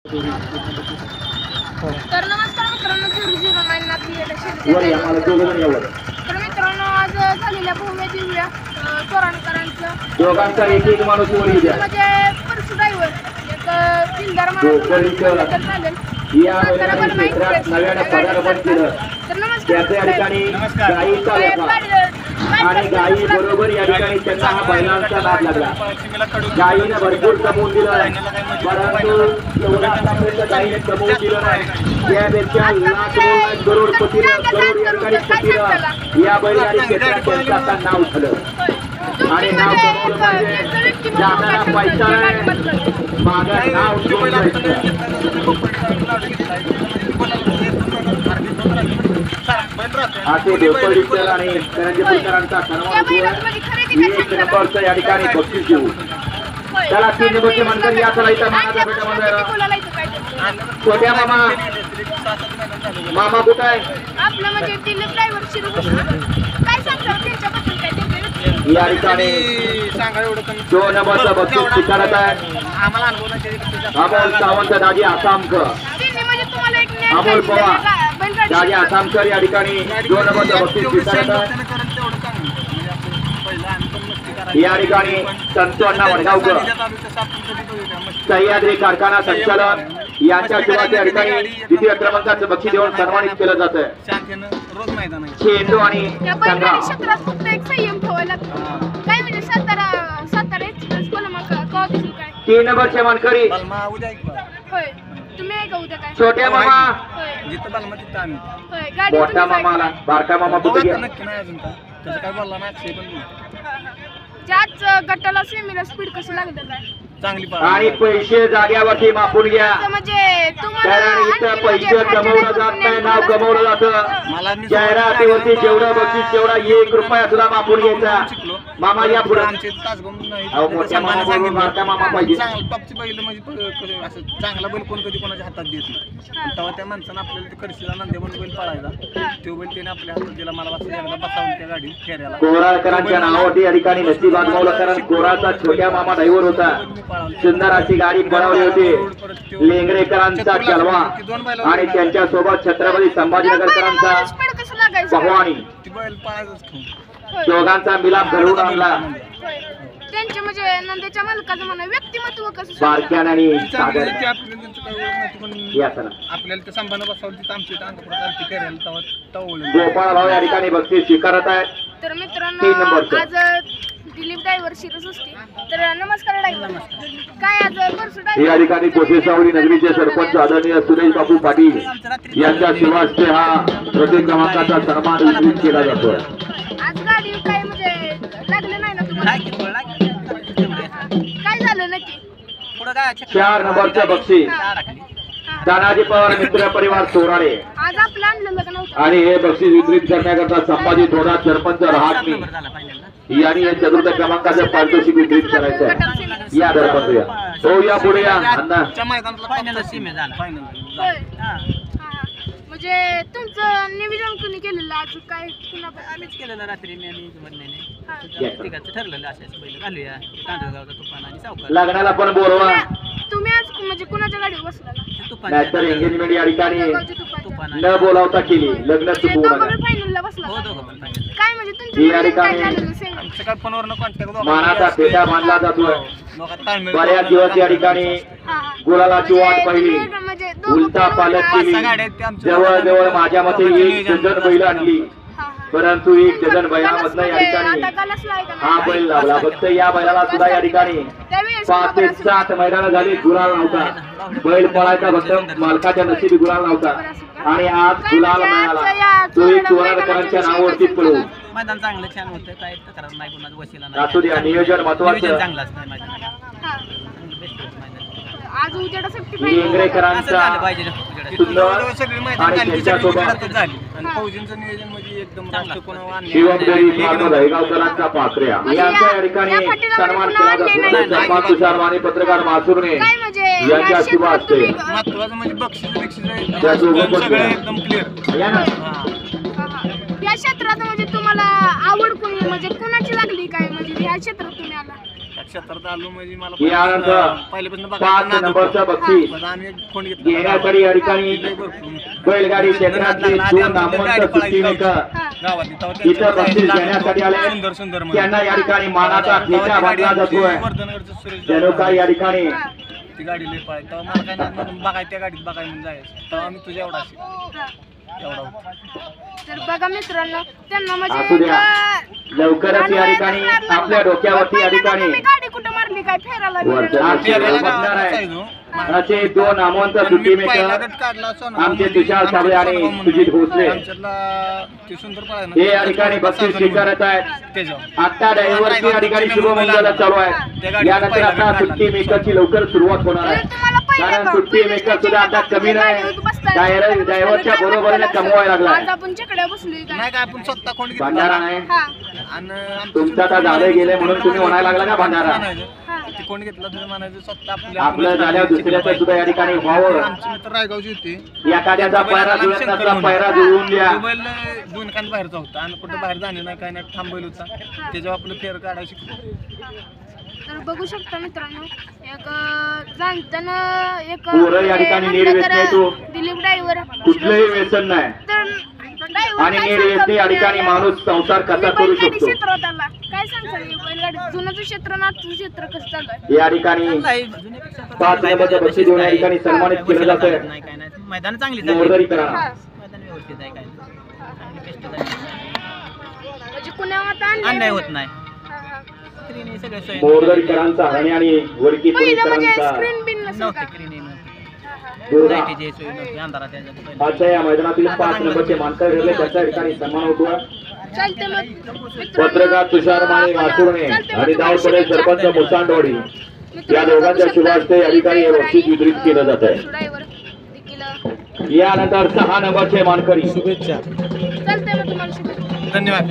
तर नमस्कार मित्रांनो, 009 नाथी तर मित्रांनो, आज झालेल्या भव्य दिव्य चोराणकरांचं दोघांचा एक माणूस वळी द्या म्हणजे परसू ड्रायव्हर एक किल्लार माणूस चालेल या क्षेत्रात नव्यानं पदार्पण केलं. तर त्याच्या ठिकाणी गायीचा व्यापार आणि गायी बरोबर या ठिकाणी त्यांना हा बैलांचा लाभ लागला. गायीनं भरपूर कमवून दिलं, परंतु एवढा आतापर्यंत गायीने कमवून दिलं नाही. त्यापेक्षा लाख करोडपतीनं करोड या ठिकाणी पतीनं या बैलगाडी क्षेत्रात त्यांचं आता नाव झालं. आणि नाव कमवलं म्हणजे ज्याला पैसा आहे मागं नाव घेऊन जायचं. असे देवपळीकर आणि करंजीकरांचा सन्मान एक नंबरचं या ठिकाणी बक्षीस देऊ. त्याला 3 नंबरचे मानकर या चला इथं मानाचा भेटामध्ये छोट्या मामा कुठं आहे आपलं म्हणजे दिलीप ड्रायव्हर शिरू काय सांगतात त्यांच्याबद्दल काय या ठिकाणी 2 नंबरचं बक्षीस स्वीकारत आहे अमोल सावंत दाजी आसामकर. अमोल पवार दाजी आसामकर या ठिकाणी 2 नंबरचं बक्षीस स्वीकारत आहे. या ठिकाणी संतू अण्णा वडगावकर सह्याद्री कारखाना संचालक यांच्याशिवाय त्या ठिकाणी द्वितीय क्रमांकाचं बक्षीस देऊन सन्मानित केलं जातं. चेंडू आणि संग्राम क्षेत्रात फक्त एक संयम ठेवायला काय म्हणजे सातारा एक्सप्रेस कोण मग काय 3 नंबरचे मानकरी होय तुम्ही आहे का उद्या काय छोट्या मामा जिथं बालमा तिथं आम्ही होय गाडी मोठा मामाला बारका मामा कुठे गेला नक्की नाही अजून त्याचं काय बोलला नाही पण ज्याच गटाला सेमीला स्पीड कसं लागलं काय चांगली आणि पैसे जाग्यावरती मापून घ्या म्हणजे कारण इथं पैसे कमवलं जात नाही, नाव कमवलं जातं. जाहिरातीवरती जेवढं बक्षीस तेवढा 1 रुपया सुद्धा मापून घ्यायचा. मामा या पुढे मोठ्या मामा बरोबर बारका मामा पाहिजे. चांगला बैल कोण कधी कोणाच्या हातात देत नाही. तेव्हा त्या माणसानं आपल्याला कडशीला नंदे म्हणून बैल पळायचा तो बैल त्याने आपल्या हातात दिला. मला बसावून त्या गाडी फेऱ्याला कोराळकरांच्या नावावरती या ठिकाणी नशीब आजमावलं, कारण कोराळचा छोट्या मामा ड्रायव्हर होता. सुंदर अशी गाडी पळवली होती. लेंगरेकरांचा जलवा आणि त्यांच्या सोबत छत्रपती संभाजीनगरकरांचा भगवानी दोघांचा मिलाप घडवून आणला. त्यांचे म्हणजे नंदेच्या मालकाचं म्हणा व्यक्तिमत्व कसं बारक्यान आणि सागर आपल्याला ते संभान बसावलं तिथं आमच्या गोपाळभाऊ या ठिकाणी बक्षीस स्वीकारत आहे. तर मित्रांनो आज दिलीप ड्रायव्हर शिरस असते. तर नमस्कार ड्रायव्हर काय आज परसू या ठिकाणी कोसेसावली नगरीचे सरपंच आदरणीय सुरेश बापू पाटील यांच्या शिवास्ते हा प्रत्येक क्रमांकाचा सन्मान वितरित केला जातो. आज गाडी काय म्हणजे लागलं नाही ना तुम्हाला काय झालं नक्की 4 नंबरचं बक्षीस तानाजी पवार मित्र परिवार सोराळे आज आपलं आणलं लग्न होतं आणि हे बक्षीस वितरित करण्याकरता संभाजी थोडा सरपंच रहाटणी यांनी हे 4th क्रमांकाचं पारितोषिक वितरित करायचं आहे. या सरपंच या हो या पुढे या अण्णा. म्हणजे तुमचं निवेदन कोणी केलेलं आज काय आम्हीच केलेलं रात्री ठरलेलं असं बैल घालूया तांदळगावचा तुफान आणि सावकार लग्नाला पण बोलवा. तुम्ही आज म्हणजे कुणाच्या गाडीवर बसला नॅशनल एंगेजमेंट या ठिकाणी न बोलावता केली. लग्न चुकवू नका. फायनलला बसला काय म्हणजे तुमचं या ठिकाणी मानाचा पेटा बांधला जातोय. बऱ्याच दिवस या ठिकाणी गुलालाची वाट पाहिली, उलटा पालक केली. जवळजवळ माझ्या मते 1 डझन बैल आणली, परंतु 1 डझन बैलामधनं या ठिकाणी हा बैल लागला. फक्त या बैलाला सुद्धा या ठिकाणी 5 ते 7 मैदानं झाली, गुलाल नव्हता. बैल पळायचा फक्त मालकाच्या नशिबी गुलाल नव्हता आणि आज गुलाल मिळाला. तो एक चोराळकरांच्या नावावरती पळू. मैदान चांगलं छान होतं, काय तक्रार नाही, कोणाचं वशिला नाही. असू द्या, नियोजन महत्वाचं. चांगलं असतं मैदान आज उजेडासाठी लेंगरेकरांचा सुंदर आणि त्यांच्यासोबत फौजींचं नियोजन म्हणजे एकदम राष्ट्र कोणावर शिवमदेवी दहेगावकरांचा पात्र्या यांच्या या ठिकाणी सन्मान केला जातो. तुषार वाणी पत्रकार मासुरने यांच्या शुभ असते. महत्वाचं म्हणजे बक्षीस एकदम क्लिअर. या क्षेत्रात म्हणजे तुम्हाला आवड कोणी म्हणजे कोणाची लागली काय म्हणजे या क्षेत्रात तुम्ही आला क्षेत्रात आलो म्हणजे मला यानंतर पहिल्यापासून 5 नंबरचं बक्षीस बघा आम्ही कोण घेतलं घेण्यासाठी या ठिकाणी बैलगाडी क्षेत्रातले 2 नामवंत सुट्टी मेकर गावात इथं बक्षीस घेण्यासाठी आले. सुंदर सुंदर त्यांना या ठिकाणी मानाचा ठेका बांधला जातोय. वर्धनगरचं सुरेश जणू काय या ठिकाणी ती गाडी लई पळाय तेव्हा मला काय नाही म्हणून बघायला त्या गाडीत बघायला म्हणून जायचं तेव्हा आम्ही तुझ्या एवढा एवढा होता. तर बघा मित्रांनो त्यांना असू म्हणजे द्या. लवकरच या ठिकाणी आपल्या डोक्यावरती या ठिकाणी तुम्ही गाडी कुठं मारली काय फेरायला वरचा फेरायला बसणार गावात आहे. जायचो. असे 2 नामवंत सुट्टी मी पहिला मेकर गट काढला सोना आमचे तुषार साबळे आणि सुजित भोसले आमच्यातला ते सुंदर पळाय ना. हे या ठिकाणी बक्षीस स्वीकारत आहेत. त्याच्यावर आता ड्रायव्हरची या ठिकाणी शुभमंगल चालू आहे. यानंतर आता सुट्टी मेकरची लवकर सुरुवात होणार आहे. कारण सुट्टी मेकर सुद्धा आता कमी नाही, ड्रायव्हरच्या बरोबरीने कमवायला लागला. आज आपण चकड्या बसलोय काय नाही काय आपण स्वतः कोण भांडारा नाही हा आणि तुमचं आता झालं गेले म्हणून तुम्ही म्हणायला लागला का भांडारा? ते कोण घेतलं तुम्ही म्हणायचं स्वतः आपलं झाल्यावर दुसऱ्याचं सुद्धा या ठिकाणी व्हावं. आमचे मित्र रायगावचे होते. एखाद्याचा पायरा जुळत नसला पायरा जुळवून द्या. बैल 2 कांद बाहेरचा होता आणि कुठं बाहेर जाणे नाही काय नाही थांबवलं होता त्याच्यावर आपलं फेर काढायला शिकलो. तर बघू शकता मित्रांनो एक जाणताना एक पोरं या ठिकाणी निर्व्यसनी आहे तो. दिलीप ड्रायव्हर कुठलंही व्यसन नाही तर driver आणि काय निर्व्यसनी सांगतात या ठिकाणी ते- माणूस संसार कसा मी करू बैलगाडी शकतो क्षेत्रात आला काय सांगता बैलगाडी जुनंचं क्षेत्र ना आजचं क्षेत्र कसं चालू आहे या ठिकाणी 5 नंबरचं बक्षीस देऊन या ठिकाणी सन्मानित केलं जात आहे. मैदान चांगली मोरदरी करा. हा. मैदान व्यवस्थित आहे काय चांगली कष्ट झाली. म्हणजे पुण्यात आणलंय अन्याय होत म्हणजे. नाही हा, हा. स्क्रीन सगळं सोय मोरदरीकरांचा हरणे आणि वडकी पहिलं म्हणजे पोलीसकरांचा स्क्रीन बिन नसेल का नव्हती स्क्रीन नव्हती हा, हा. दुर्गा. लाईटीची सोय नव्हती अंधारात त्याच्यात पहिलं. आजच्या या मैदानातील 5 नंबरचे मानकर ठरले त्यांच्या ठिकाणी सन्मान होतो. चालते मग मित्रांनो, पत्रकार तुषार माने वासुर्णे चालते मग आणि तुम्हाला दावपडे शुभेच्छा. सरपंच मुसांडवाडी मित्रांनो, या दोघांच्या बघू शुभ शकता, हस्ते या ठिकाणी हे बक्षीस वितरित केलं जात आहे. ड्रायव्हर देखील यानंतर 6 नंबरचे मानकरी चालते मग तुम्हाला शुभेच्छा. धन्यवाद.